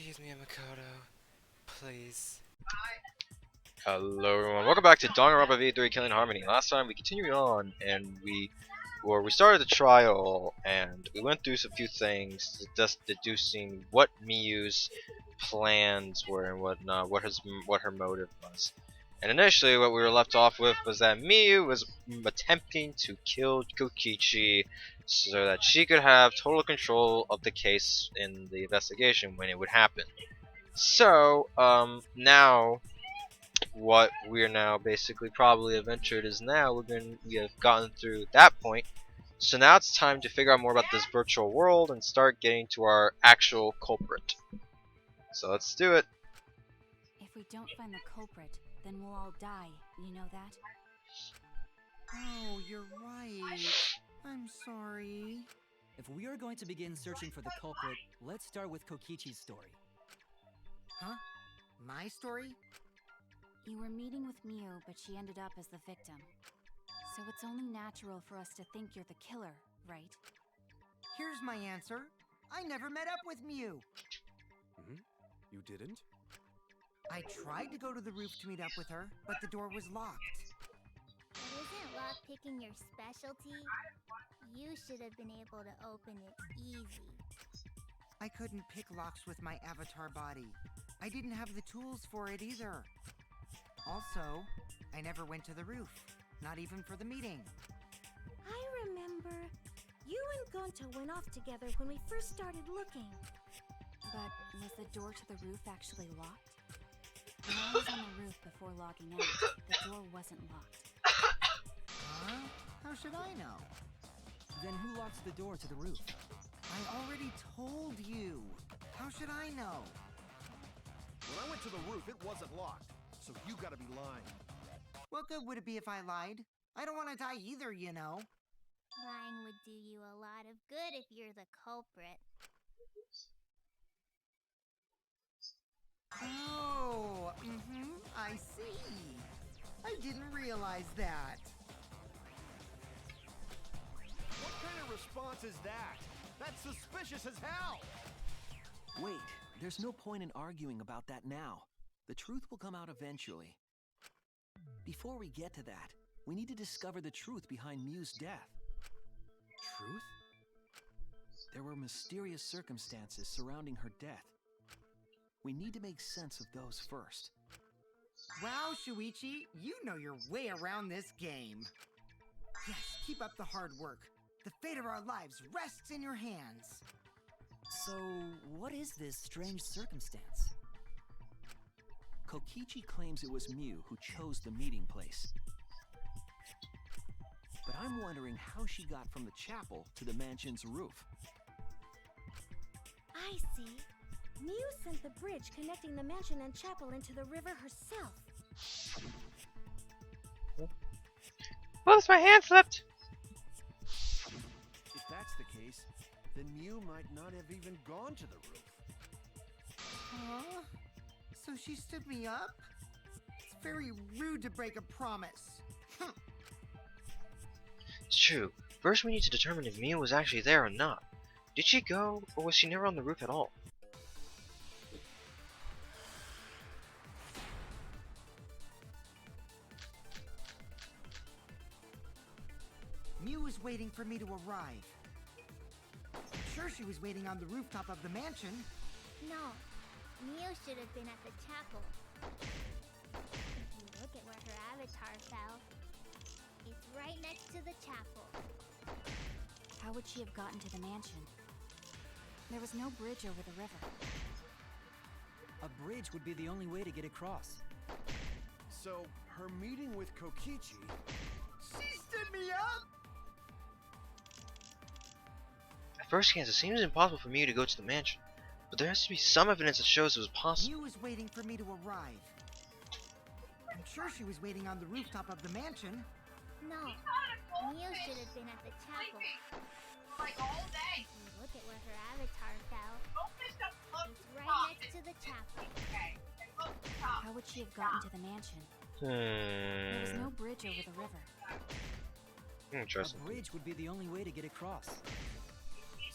Excuse me, Makoto. Please. Hello everyone, welcome back to Danganronpa V3 Killing Harmony. Last time we continued on and we started the trial and we went through a few things, just deducing what Miyu's plans were and whatnot, what her motive was. And initially what we were left off with was that Miyu was attempting to kill Kokichi so that she could have total control of the case in the investigation when it would happen. So, now what we're now basically probably have entered is now we have gotten through that point. So now it's time to figure out more about this virtual world and start getting to our actual culprit. So let's do it. If we don't find the culprit, then we'll all die. You know that? Oh, you're right. I'm sorry. If we are going to begin searching for the culprit, let's start with Kokichi's story. Huh? My story? You were meeting with Miyu, but she ended up as the victim. So it's only natural for us to think you're the killer, right? Here's my answer. I never met up with Miyu. You didn't? I tried to go to the roof to meet up with her, but the door was locked. But isn't lockpicking your specialty? You should have been able to open it easy. I couldn't pick locks with my avatar body. I didn't have the tools for it either. Also, I never went to the roof, not even for the meeting. I remember you and Gonta went off together when we first started looking. But was the door to the roof actually locked? When I was on the roof before logging out, the door wasn't locked. Huh? How should I know? Then who locks the door to the roof? I already told you. How should I know? When I went to the roof, it wasn't locked. So you gotta be lying. What good would it be if I lied? I don't want to die either, you know. Lying would do you a lot of good if you're the culprit. Oh, I see. I didn't realize that. What kind of response is that? That's suspicious as hell! Wait, there's no point in arguing about that now. The truth will come out eventually. Before we get to that, we need to discover the truth behind Miyu's death. Truth? There were mysterious circumstances surrounding her death. We need to make sense of those first. Wow, Shuichi, you know your way around this game. Yes, keep up the hard work. The fate of our lives rests in your hands. So, what is this strange circumstance? Kokichi claims it was Miyu who chose the meeting place. But I'm wondering how she got from the chapel to the mansion's roof. I see. Miyu sent the bridge connecting the mansion and chapel into the river herself. Whoops, my hand slipped! If that's the case, then Miyu might not have even gone to the roof. Huh? So she stood me up? It's very rude to break a promise. It's true. First we need to determine if Miyu was actually there or not. Did she go, or was she never on the roof at all? Miyu was waiting for me to arrive. I'm sure she was waiting on the rooftop of the mansion. No, Miyu should have been at the chapel. If you look at where her avatar fell, it's right next to the chapel. How would she have gotten to the mansion? There was no bridge over the river. A bridge would be the only way to get across. So, her meeting with Kokichi... She stood me up! At first glance, it seems impossible for Miyu to go to the mansion, but there has to be some evidence that shows it was possible. Miyu was waiting for me to arrive. I'm sure she was waiting on the rooftop of the mansion. No, Miyu should have been at the chapel. If you look at where her avatar fell, it's right next to the chapel. How would she have gotten to the mansion? There was no bridge over the river. Interesting. A bridge would be the only way to get across.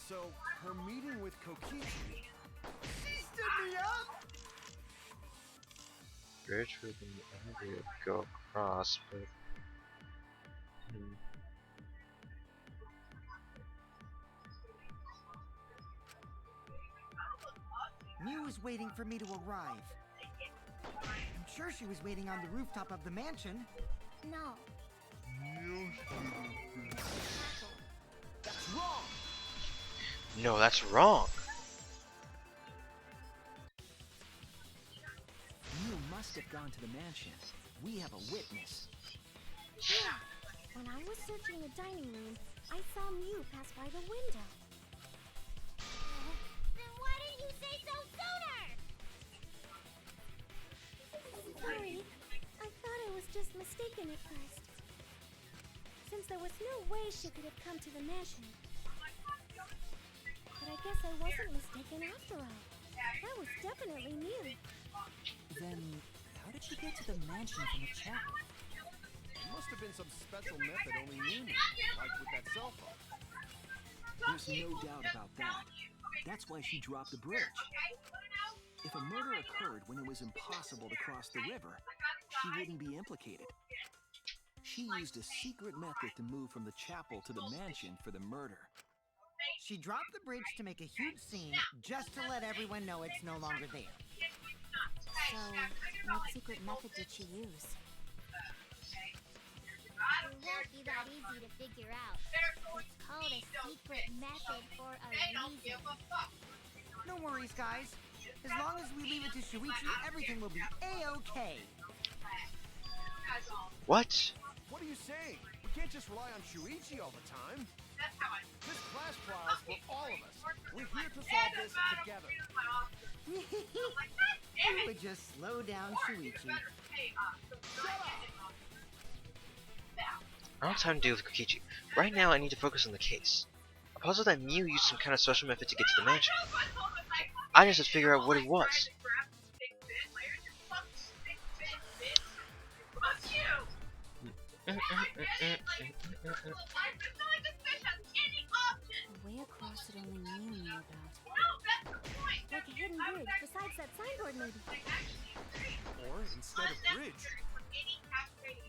So, her meeting with Kokichi... She stood me up! Bridge with an area to go across, but Mew was waiting for me to arrive. I'm sure she was waiting on the rooftop of the mansion. No. That's wrong! no, that's wrong. Mew must have gone to the mansion. We have a witness. Yeah. When I was searching the dining room, I saw Mew pass by the window. Then why didn't you say so sooner? Sorry, I thought I was just mistaken at first. Since there was no way she could have come to the mansion. But I guess I wasn't mistaken after all. That was definitely Mew. Then, how did she get to the mansion from the chapel? It must have been some special method only you knew, like with that cell phone. There's no doubt about that. That's why she dropped the bridge. If a murder occurred when it was impossible to cross the river, she wouldn't be implicated. She used a secret method to move from the chapel to the mansion for the murder. She dropped the bridge to make a huge scene just to let everyone know it's no longer there. So, what secret method did she use? It won't be that easy to figure out. It's called a secret method for a reason. No worries, guys. As long as we leave it to Shuichi, everything will be A-okay. What? What are you saying? We can't just rely on Shuichi all the time. This class trial is for all of us. We're here to solve this together. We would just slow down Shuichi. I don't have time to deal with Kokichi. Right now, I need to focus on the case. A puzzle that Mew used some kind of special method to get to the mansion. I just have to figure out what it was. A way across that only Mew knew about. Like a hidden bridge besides that signboard maybe. Or instead of bridge,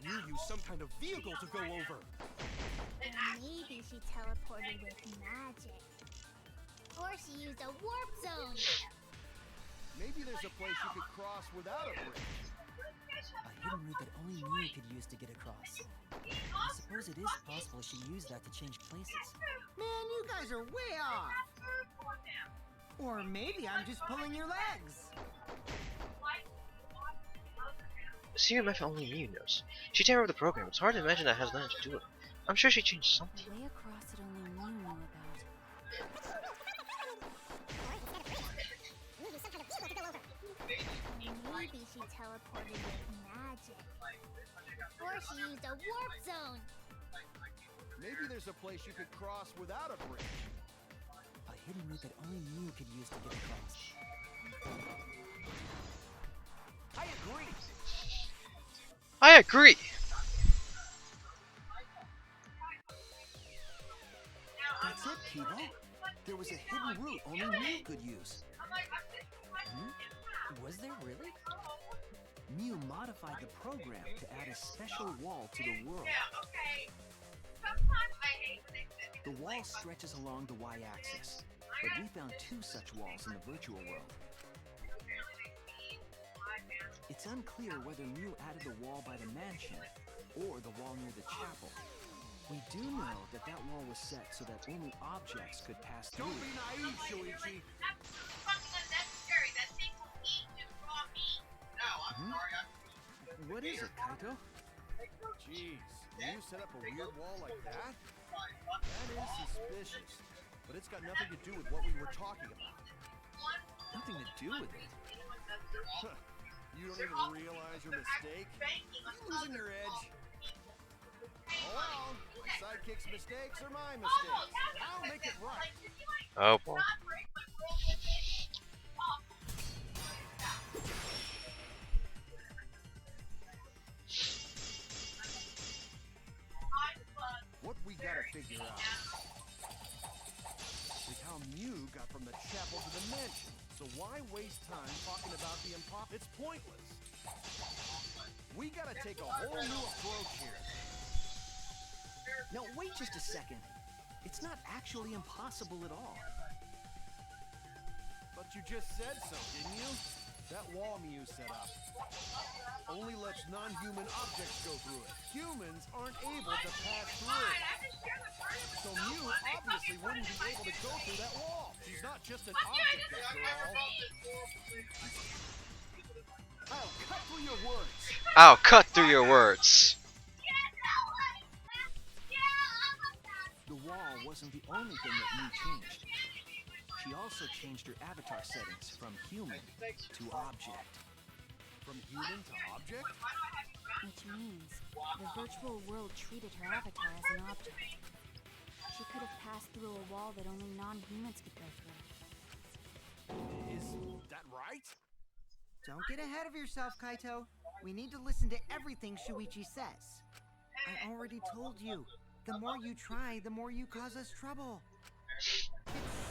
you use some kind of vehicle to go over. Or maybe she teleported with magic. Or she used a warp zone. Maybe there's a place you could cross without a bridge. A hidden route that only Mew could use to get across. I suppose it is possible she used that to change places. Man, you guys are way off. Or maybe I'm just pulling your legs. A secret method only Mew knows. She tampered with the program. It's hard to imagine that has nothing to do with it. I'm sure she changed something. A way across that only Mew knew about. Or maybe she teleported with magic. Or she used a warp zone. Maybe there's a place you could cross without a bridge. A hidden route that only Mew could use to get across. I agree. I agree! That's it, Kiba. There was a hidden route only Mew could use. Was there really? Mew modified the program to add a special wall to the world. The wall stretches along the y-axis, but we found two such walls in the virtual world. It's unclear whether Mew added the wall by the mansion or the wall near the chapel. We do know that that wall was set so that only objects could pass through. Don't be naive, Shuichi. What is it, Kaito? Jeez, you set up a weird wall like that? That is suspicious. But it's got nothing to do with what we were talking about. Nothing to do with it. Huh. You don't even realize your mistake? Losing your edge. Oh well, my sidekick's mistakes are my mistakes. I'll make it right. Oh boy. What we gotta figure out is how Mew got from the chapel to the mansion. So why waste time talking about the impossible? It's pointless. We gotta take a whole new approach here. Now, wait just a second. It's not actually impossible at all. But you just said so, didn't you? That wall Mew set up only lets non-human objects go through it. Humans aren't able to pass through. So Mew obviously wouldn't be able to go through that wall. She's not just an object, after all. I'll cut through your words. I'll cut through your words. The wall wasn't the only thing that Mew changed. She also changed her avatar settings from human to object. From human to object? Which means the virtual world treated her avatar as an object. She could have passed through a wall that only non-humans could go through. Is that right? Don't get ahead of yourself, Kaito. We need to listen to everything Shuichi says. I already told you, the more you try, the more you cause us trouble. It's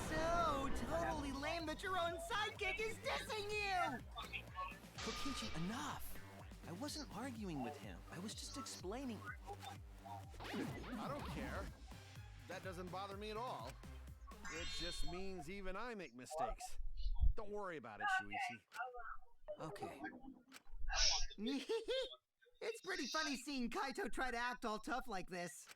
so totally lame that your own sidekick is dissing you! Kokichi, enough! I wasn't arguing with him. I was just explaining. I don't care. That doesn't bother me at all. It just means even I make mistakes. Don't worry about it, Shuichi. Okay. It's pretty funny seeing Kaito try to act all tough like this.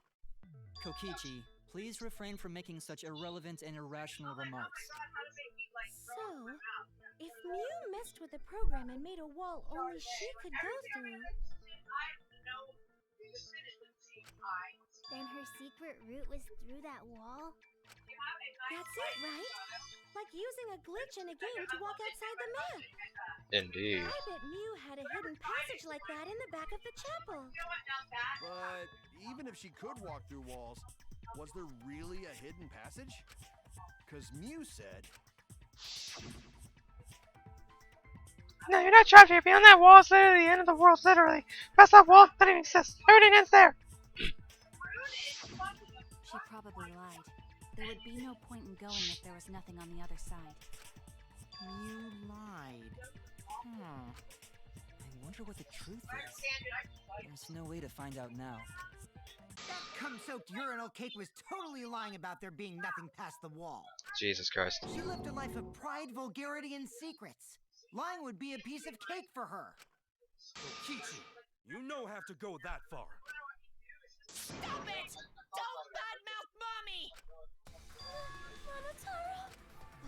Kokichi, please refrain from making such irrelevant and irrational remarks. So, if Mew messed with the program and made a wall only she could go through, Then her secret route was through that wall? that's it, right? Like using a glitch in a game to walk outside the map. Indeed. I bet Mew had a hidden passage like that in the back of the chapel. But even if she could walk through walls, was there really a hidden passage? Because Mew said... No, you're not trapped here. Beyond that wall is literally the end of the world, literally. Past that wall, nothing exists. Everything ends there. She probably lied. There would be no point in going if there was nothing on the other side. You lied. I wonder what the truth is. There's no way to find out now. That cum-soaked urinal cake was totally lying about there being nothing past the wall. Jesus Christ. She lived a life of pride, vulgarity, and secrets. Lying would be a piece of cake for her. Kokichi, you no have to go that far. Stop it! Don't badmouth Mommy! Monotaro?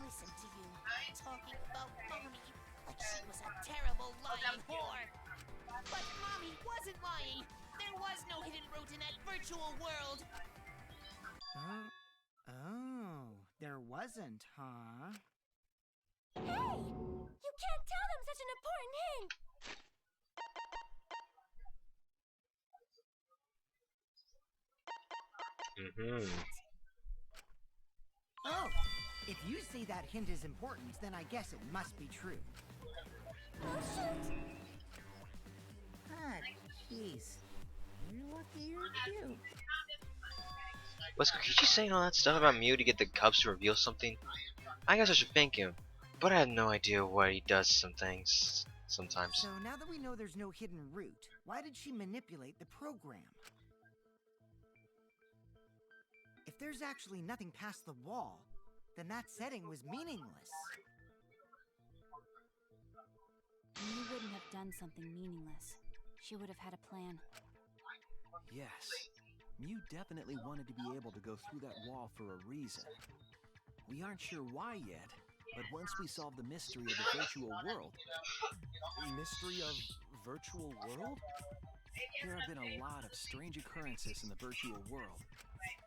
Listen to you, talking about Mommy like she was a terrible lying whore. But Mommy wasn't lying. There was no hidden route in that virtual world. Oh, there wasn't, huh? Hey! You can't tell them such an important hint! Oh, if you say that hint is important, then I guess it must be true. Oh, shoot! Ah, jeez. You're lucky you're cute. Was Kokichi saying all that stuff about Mew to get the cubs to reveal something? I guess I should thank him, but I have no idea why he does some things sometimes. So now that we know there's no hidden route, why did she manipulate the program? If there's actually nothing past the wall, then that setting was meaningless. Mew wouldn't have done something meaningless. She would have had a plan. Yes. Mew definitely wanted to be able to go through that wall for a reason. We aren't sure why yet, but once we solve the mystery of the virtual world... Mystery of virtual world? There have been a lot of strange occurrences in the virtual world.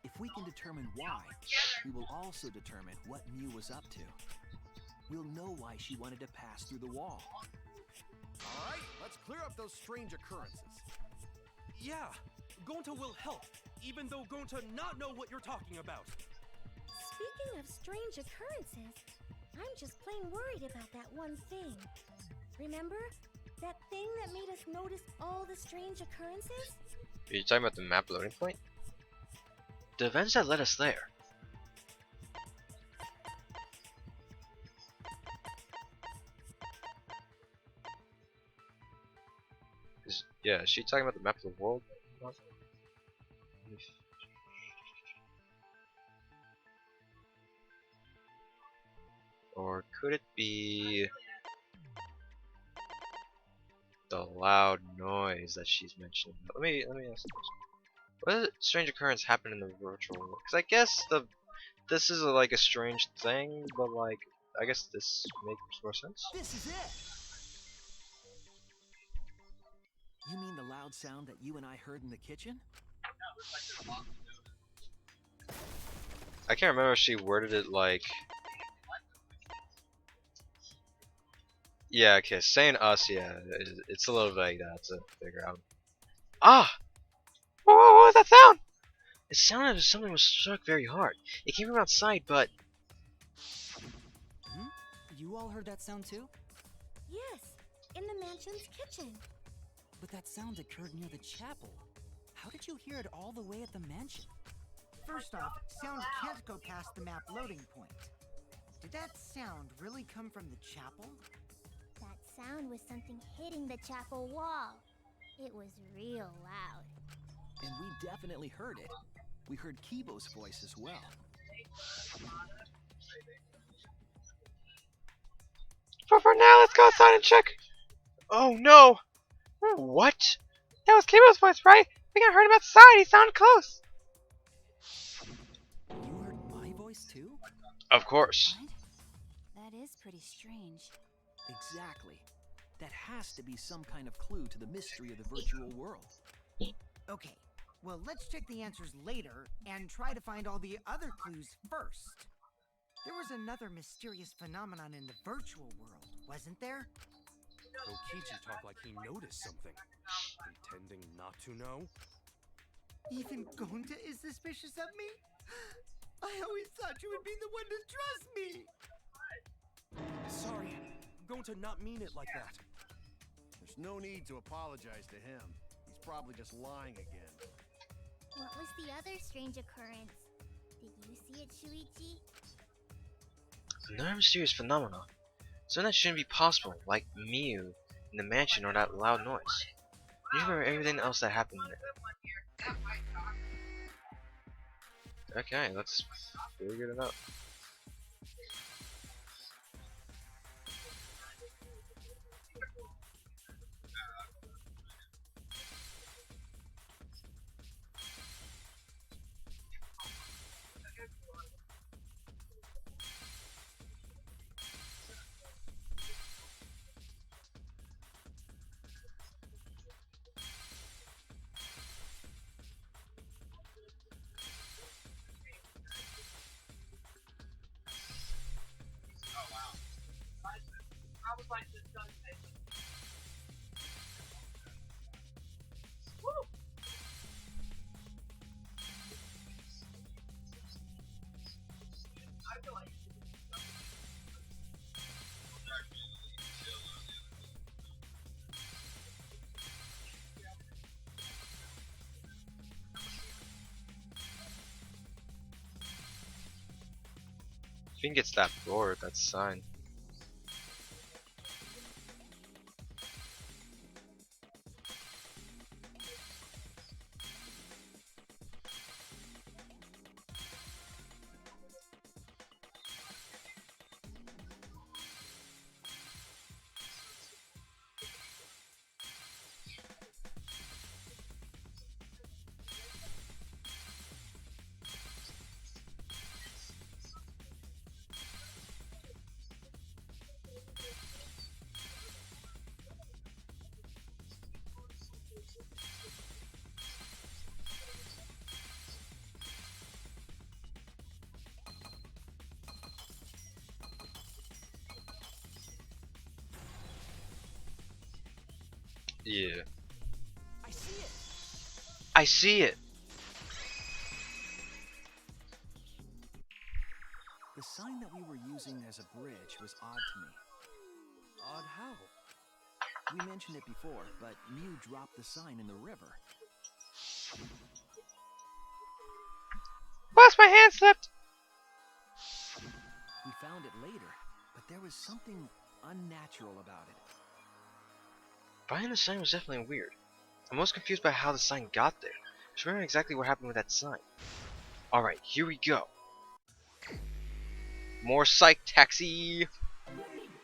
If we can determine why, we will also determine what Mew was up to. We'll know why she wanted to pass through the wall. Alright, let's clear up those strange occurrences. Yeah, Gonta will help, even though Gonta not know what you're talking about. Speaking of strange occurrences, I'm just plain worried about that one thing. Remember? That thing that made us notice all the strange occurrences? Are you talking about the map loading point? The events that led us there. Yeah, is she talking about the map of the world? Or could it be the loud noise that she's mentioning? Let me ask you. What strange occurrence happened in the virtual world? Because I guess this is like a strange thing, but like I guess this makes more sense. This is it! You mean the loud sound that you and I heard in the kitchen? I can't remember if she worded it like. Yeah, okay, saying us, yeah, it's a little vague to figure out. Ah! What was that sound? It sounded as if something was struck very hard. It came from outside, but Hmm? You all heard that sound too? Yes, in the mansion's kitchen. But that sound occurred near the chapel. How did you hear it all the way at the mansion? First off, sound can't go past the map loading point. Did that sound really come from the chapel? That sound was something hitting the chapel wall. It was real loud. And we definitely heard it. We heard Kibo's voice as well. For now, let's go outside and check. oh no! What? That was Kibo's voice, right? We can heard him outside. He sounded close. You heard my voice too? Of course. What? That is pretty strange. Exactly. That has to be some kind of clue to the mystery of the virtual world. Okay, well, let's check the answers later and try to find all the other clues first. There was another mysterious phenomenon in the virtual world, wasn't there? Okichi talked like he noticed something, pretending not to know. Even Gonta is suspicious of me? I always thought you would be the one to trust me! Sorry, going to not mean it like that. There's no need to apologize to him. He's probably just lying again. What was the other strange occurrence? Did you see it, Shuichi? Another mysterious phenomenon. Something that shouldn't be possible, like Miu in the mansion or that loud noise. You remember everything else that happened there. Okay, let's figure it out. I think it's that board, that sign. Yeah. I see it! I see it! The sign that we were using as a bridge was odd to me. Odd how? We mentioned it before, but Mew dropped the sign in the river. Plus, my hand slipped. We found it later, but there was something unnatural about it. Finding the sign was definitely weird. I'm most confused by how the sign got there. Just remember exactly what happened with that sign. Alright, here we go. More psych taxi!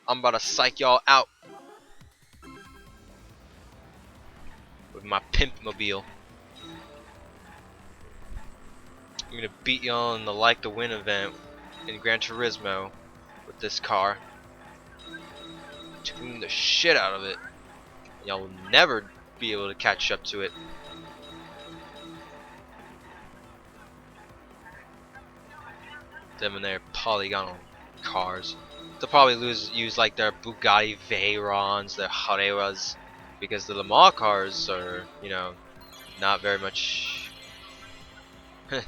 I'm about to psych y'all out. With my pimp mobile. I'm gonna beat y'all in the Like to Win event in Gran Turismo with this car. Tune the shit out of it. Y'all will never be able to catch up to it. Them and their polygonal cars. They'll probably use like their Bugatti Veyrons, their Hareras, because the Le Mans cars are, you know, not very much,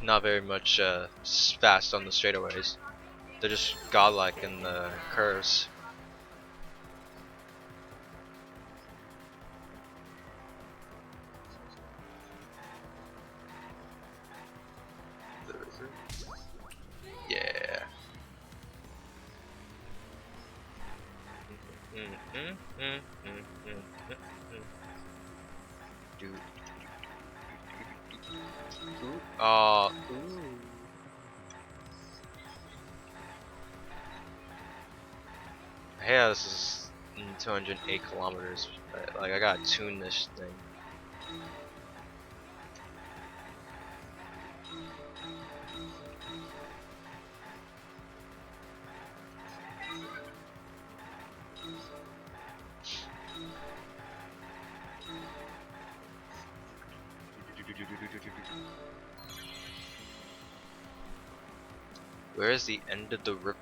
not very much fast on the straightaways. They're just godlike in the curves. Yeah. Ooh. Yeah, this is 208 kilometers. Like, I gotta tune this thing. Where is the end of the river?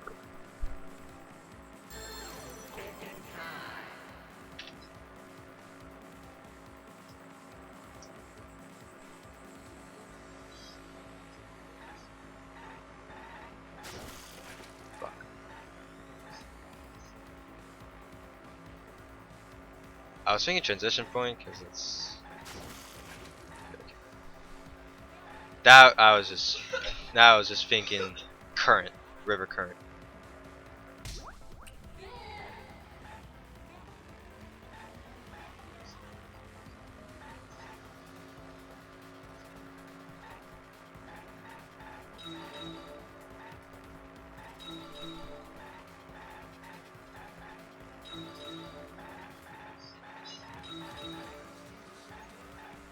Fuck. I was thinking transition point because it's that I was just thinking current, river current.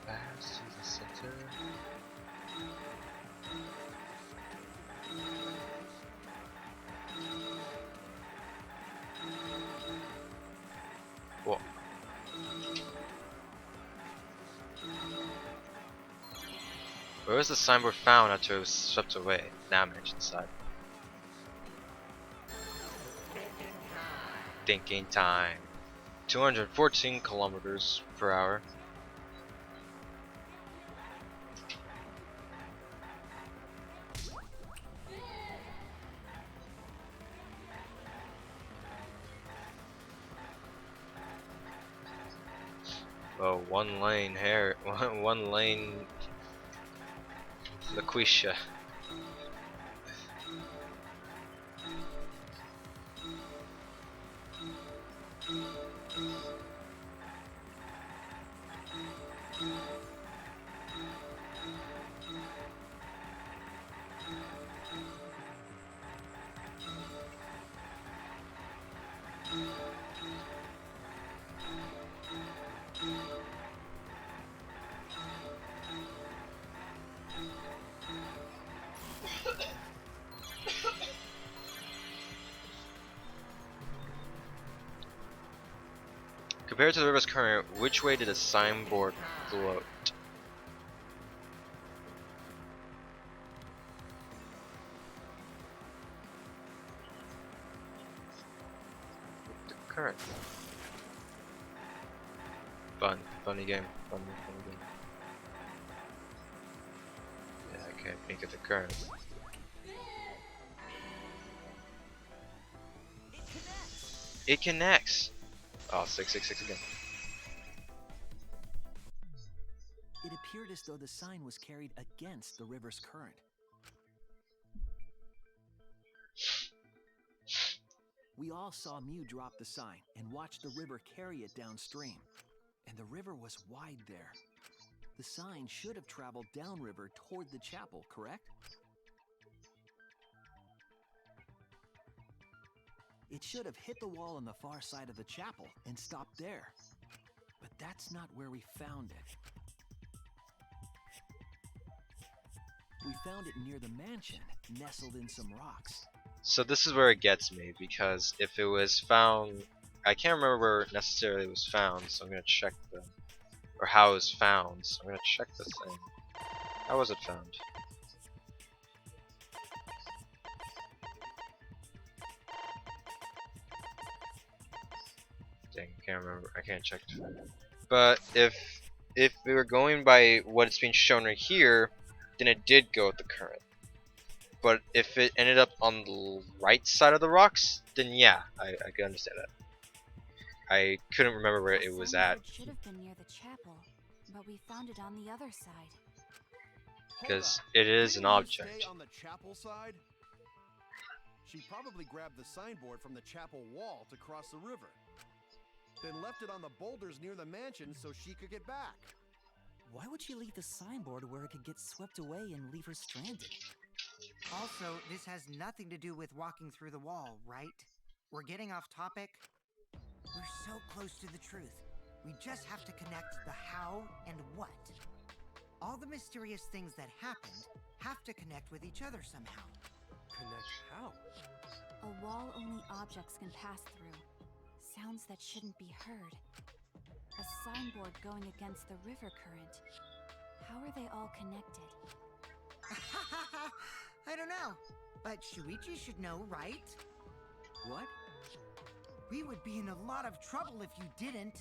Back to the center. Whoa. Where was the signboard found after it was swept away? Damage inside. Thinking time. 214 kilometers per hour. Oh, one lane hair, one lane LaQuisha. Compared to the river's current, which way did the signboard float? The current. Funny game. Funny game. Yeah, I can't think of the current. It connects. Oh, 666 again. It appeared as though the sign was carried against the river's current. We all saw Mew drop the sign and watch the river carry it downstream. and the river was wide there. The sign should have traveled downriver toward the chapel, correct? It should have hit the wall on the far side of the chapel and stopped there. But that's not where we found it. We found it near the mansion, nestled in some rocks. So this is where it gets me, because if it was found, I can't remember where necessarily it was found, so I'm gonna check the, or how it was found, so I'm gonna check the thing. How was it found? Dang, I can't remember, I can't check. But if we were going by what it's being shown right here, then it did go with the current. But if it ended up on the right side of the rocks, then yeah, I could understand that. I couldn't remember where it was at. It should have been near the chapel, but we found it on the other side. Because Hold up. it is Didn't an you object. stay on the chapel side? She probably grabbed the signboard from the chapel wall to cross the river. Then left it on the boulders near the mansion so she could get back. Why would she leave the signboard where it could get swept away and leave her stranded? Also, this has nothing to do with walking through the wall, right? We're getting off topic. We're so close to the truth. We just have to connect the how and what. All the mysterious things that happened have to connect with each other somehow. Connect how? A wall only objects can pass through. Sounds that shouldn't be heard. A signboard going against the river current. How are they all connected? I don't know, but Shuichi should know, right? What? We would be in a lot of trouble if you didn't.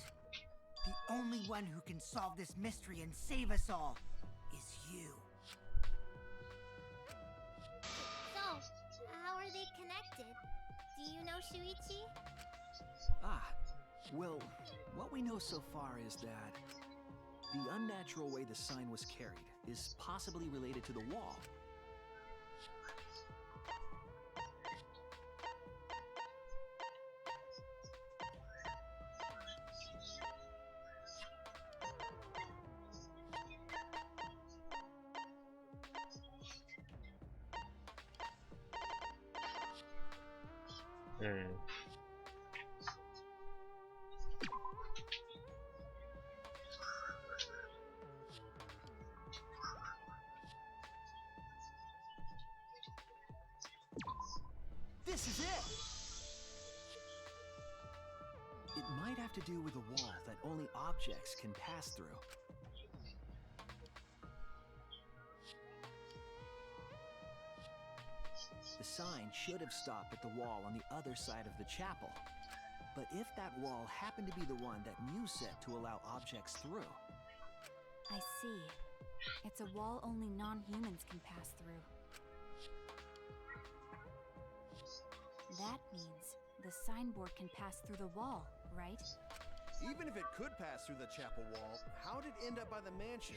The only one who can solve this mystery and save us all is you. So, how are they connected? Do you know Shuichi? Ah, well, what we know so far is that the unnatural way the sign was carried is possibly related to the wall. This is it! It might have to do with a wall that only objects can pass through. The sign should have stopped at the wall on the other side of the chapel. But if that wall happened to be the one that Mew set to allow objects through, I see. It's a wall only non-humans can pass through. That means the signboard can pass through the wall, right? Even if it could pass through the chapel wall, how did it end up by the mansion?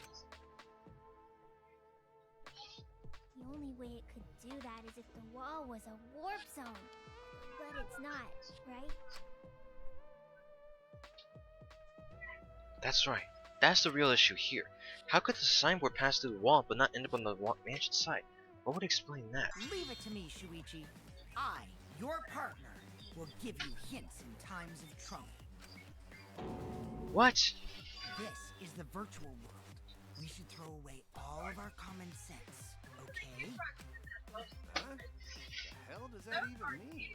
The only way it could do that is if the wall was a warp zone. But it's not, right? That's right. That's the real issue here. How could the signboard pass through the wall but not end up on the mansion side? What would explain that? Leave it to me, Shuichi. I, your partner, will give you hints in times of trouble. What? This is the virtual world. We should throw away all of our common sense, okay? Huh? What the hell does that even mean?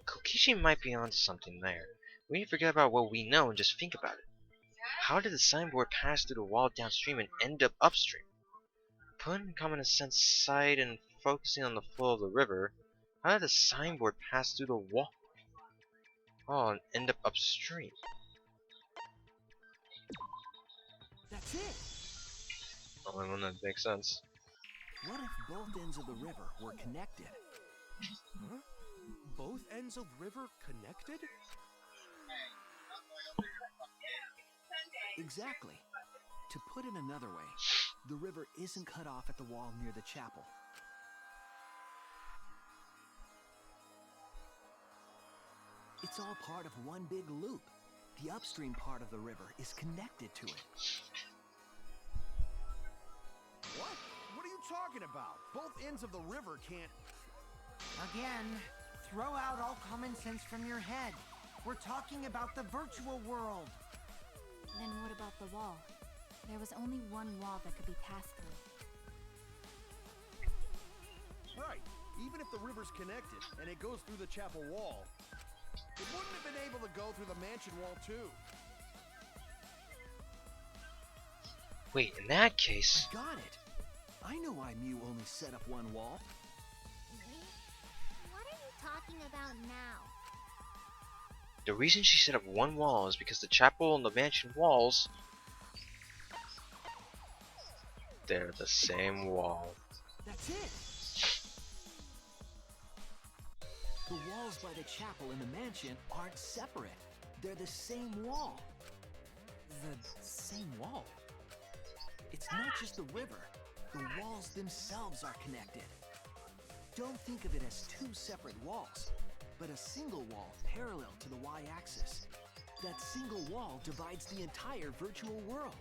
Kokishi might be onto something there. We need to forget about what we know and just think about it. How did the signboard pass through the wall downstream and end up upstream? Putting common sense aside and focusing on the flow of the river, how did the signboard pass through the wall? Oh, and end up upstream. that's it! Only one that makes sense. What if both ends of the river were connected? Huh? Both ends of river connected? Exactly. To put it another way, the river isn't cut off at the wall near the chapel. It's all part of one big loop. The upstream part of the river is connected to it. What? What are you talking about? Both ends of the river can't... Again, throw out all common sense from your head. We're talking about the virtual world. Then what about the wall? There was only one wall that could be passed through. Right. Even if the river's connected and it goes through the chapel wall, it wouldn't have been able to go through the mansion wall too. Wait, in that case... Got it! I know why Mew only set up one wall. What are you talking about now? The reason she set up one wall is because the chapel and the mansion walls... they're the same wall. That's it! The walls by the chapel and the mansion aren't separate. They're the same wall. The same wall? It's not just the river. The walls themselves are connected. Don't think of it as two separate walls, but a single wall parallel to the y-axis. That single wall divides the entire virtual world.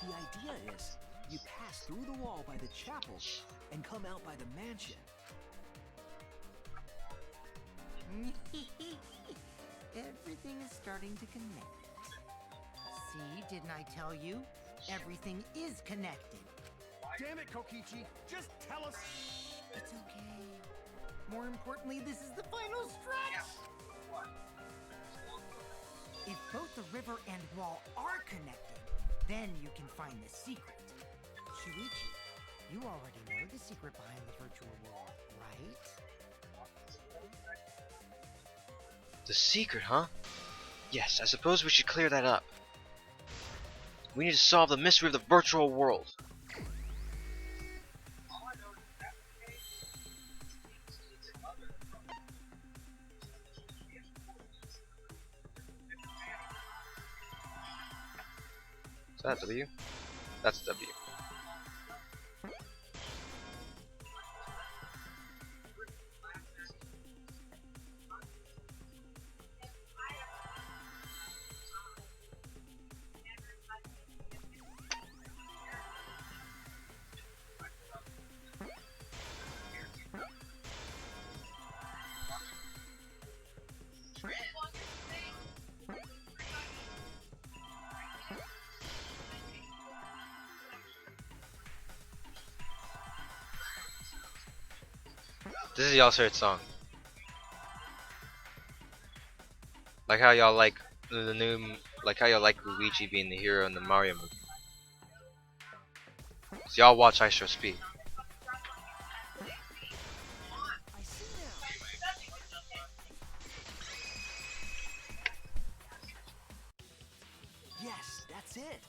The idea is, you pass through the wall by the chapel and come out by the mansion. Everything is starting to connect. See, didn't I tell you? Everything is connected. Damn it, Kokichi! Just tell us! It's okay. More importantly, this is the final stretch! If both the river and wall are connected, then you can find the secret. Shuichi, you already know the secret behind the virtual world, right? The secret, huh? Yes, I suppose we should clear that up. We need to solve the mystery of the virtual world. Is that W? That's W. This is y'all's favorite song. Like how y'all like the new, like how y'all like Luigi being the hero in the Mario movie. So y'all watch Ice Show Speed. I see now. Yes, that's it.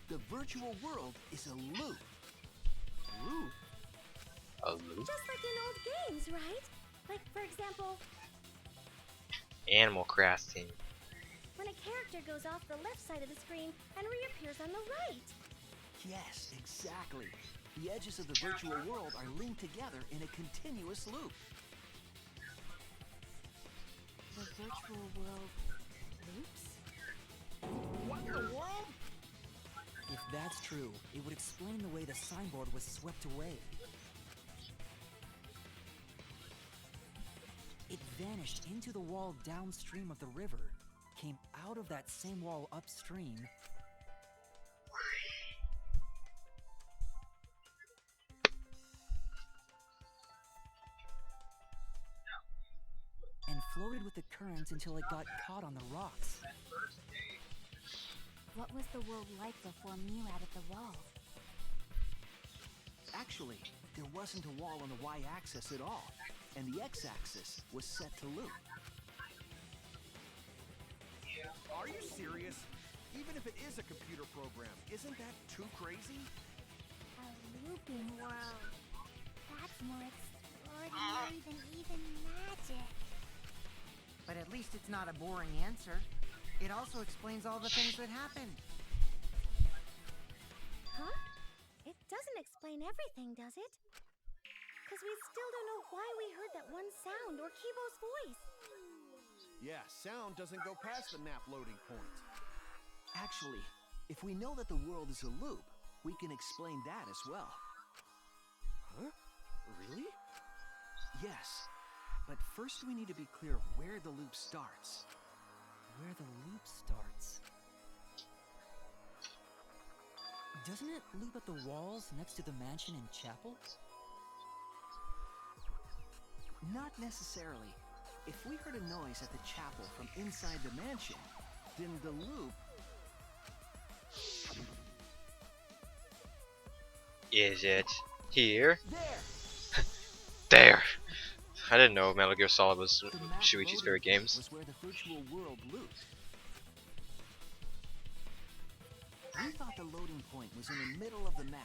The virtual world is a loop. Loop? A loop? Just like in old games, right? Like, for example, Animal Crossing. when a character goes off the left side of the screen and reappears on the right. Yes, exactly. The edges of the virtual world are linked together in a continuous loop. The virtual world loops? What in the world? If that's true, it would explain the way the signboard was swept away. It vanished into the wall downstream of the river, came out of that same wall upstream, and floated with the current until it got caught on the rocks. What was the world like before Mew added the wall? Actually, there wasn't a wall on the y-axis at all, and the x-axis was set to loop. Are you serious? Even if it is a computer program, isn't that too crazy? A looping world. That's more extraordinary than even magic. But at least it's not a boring answer. It also explains all the things that happened. Huh? It doesn't doesn't explain everything, does it? Because we still don't know why we heard that one sound or Kibo's voice. Yeah, sound doesn't go past the map loading point. Actually, if we know that the world is a loop, we can explain that as well. Huh? Really? Yes, but first we need to be clear where the loop starts. Where the loop starts. Doesn't it loop at the walls next to the mansion and chapel? Not necessarily. If we heard a noise at the chapel from inside the mansion, then the loop... Is it here? There! There! I didn't know Metal Gear Solid was The map Shuichi's loading favorite point games. was where the virtual world looped. We thought the loading point was in the middle of the map.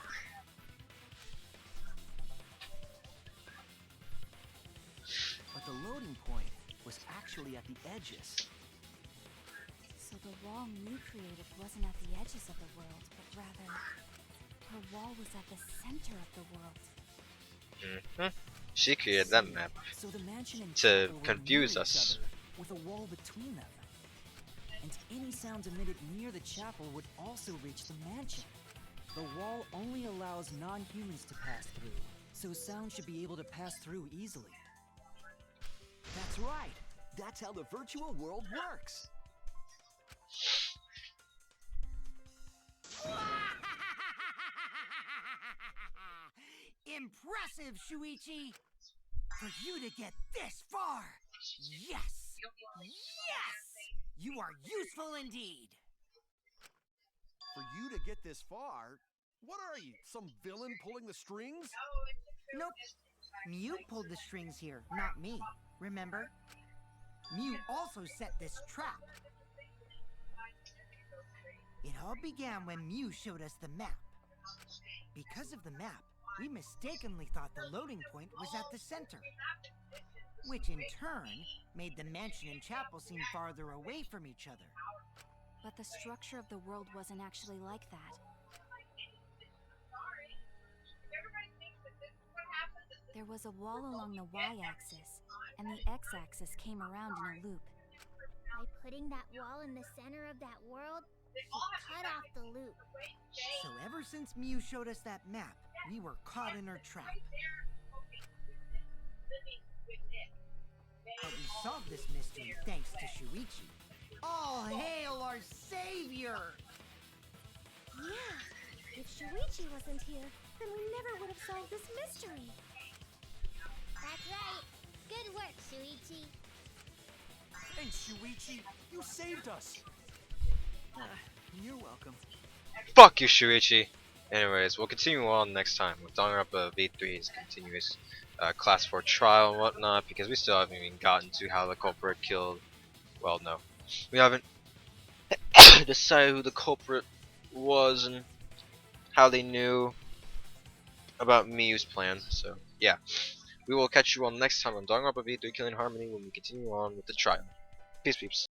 But the loading point was actually at the edges. So the wall Mew created wasn't at the edges of the world, but rather, her wall was at the center of the world. She created that map So the mansion and to chapel were confuse near us. each other, with a wall between them. And any sounds emitted near the chapel would also reach the mansion. The wall only allows non-humans to pass through, so sound should be able to pass through easily. That's right. That's how the virtual world works. Impressive, Shuichi! For you to get this far! Yes! Yes! You are useful indeed! For you to get this far, what are you, some villain pulling the strings? Nope. Mew pulled the strings here, not me. Remember? Mew also set this trap. It all began when Mew showed us the map. Because of the map, we mistakenly thought the loading point was at the center, which in turn made the mansion and chapel seem farther away from each other. But the structure of the world wasn't actually like that. There was a wall along the y-axis, and the x-axis came around in a loop. By putting that wall in the center of that world, she cut off the loop. So ever since Mew showed us that map, we were caught in her trap. But we solved this mystery thanks to Shuichi. All hail our savior! Yeah, if Shuichi wasn't here, then we never would have solved this mystery. That's right. Good work, Shuichi. Thanks, Shuichi. You saved us. You're welcome. Fuck you, Shuichi! Anyways, we'll continue on next time with Danganronpa V3's continuous Class 4 trial and whatnot, because we still haven't even gotten to how the culprit killed... Well, no. We haven't decided who the culprit was and how they knew about Miyu's plan, so yeah. We will catch you all next time on Danganronpa V3 Killing Harmony when we continue on with the trial. Peace, peeps.